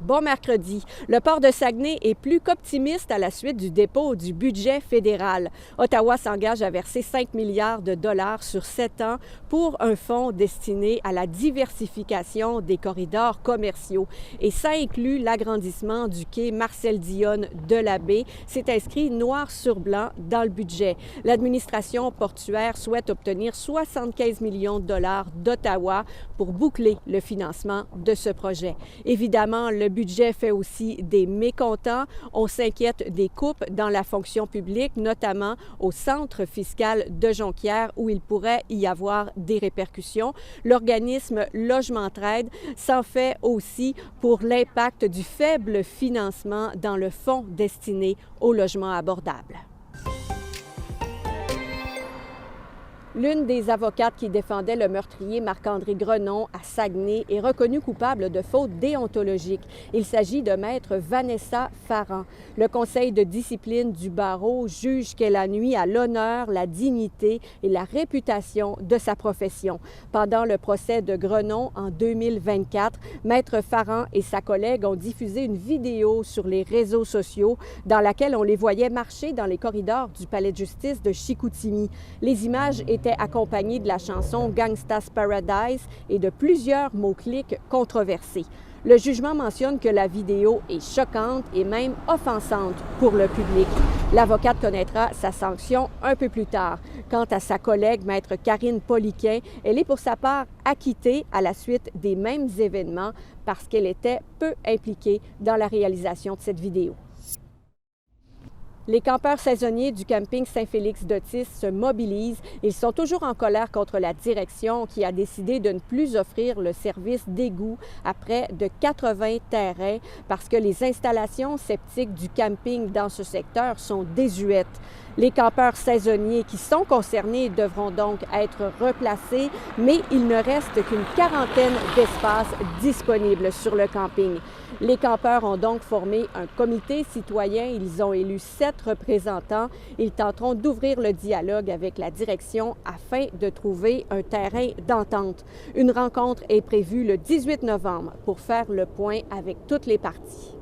Bon mercredi. Le port de Saguenay est plus qu'optimiste à la suite du dépôt du budget fédéral. Ottawa s'engage à verser 5 milliards de dollars sur 7 ans pour un fonds destiné à la diversification des corridors commerciaux. Et ça inclut l'agrandissement du quai Marcel-Dionne de la baie. C'est inscrit noir sur blanc dans le budget. L'administration portuaire souhaite obtenir 75 millions de dollars d'Ottawa pour boucler le financement de ce projet. Évidemment, le budget fait aussi des mécontents. On s'inquiète des coupes dans la fonction publique, notamment au centre fiscal de Jonquière, où il pourrait y avoir des répercussions. L'organisme Logement-Trade s'en fait aussi pour l'impact du faible financement dans le fonds destiné au logement abordable. L'une des avocates qui défendait le meurtrier Marc-André Grenon à Saguenay est reconnue coupable de faute déontologique. Il s'agit de maître Vanessa Farran. Le conseil de discipline du barreau juge qu'elle a nui à l'honneur, la dignité et la réputation de sa profession. Pendant le procès de Grenon en 2024, maître Farran et sa collègue ont diffusé une vidéo sur les réseaux sociaux dans laquelle on les voyait marcher dans les corridors du palais de justice de Chicoutimi. Les images étaient accompagné de la chanson Gangsta's Paradise et de plusieurs mots-clics controversés. Le jugement mentionne que la vidéo est choquante et même offensante pour le public. L'avocate connaîtra sa sanction un peu plus tard. Quant à sa collègue, maître Karine Poliquin, elle est pour sa part acquittée à la suite des mêmes événements parce qu'elle était peu impliquée dans la réalisation de cette vidéo. Les campeurs saisonniers du camping Saint-Félix-d'Otis se mobilisent. Ils sont toujours en colère contre la direction qui a décidé de ne plus offrir le service d'égout à près de 80 terrains parce que les installations septiques du camping dans ce secteur sont désuètes. Les campeurs saisonniers qui sont concernés devront donc être replacés, mais il ne reste qu'une quarantaine d'espaces disponibles sur le camping. Les campeurs ont donc formé un comité citoyen. Ils ont élu 7 représentants. Ils tenteront d'ouvrir le dialogue avec la direction afin de trouver un terrain d'entente. Une rencontre est prévue le 18 novembre pour faire le point avec toutes les parties.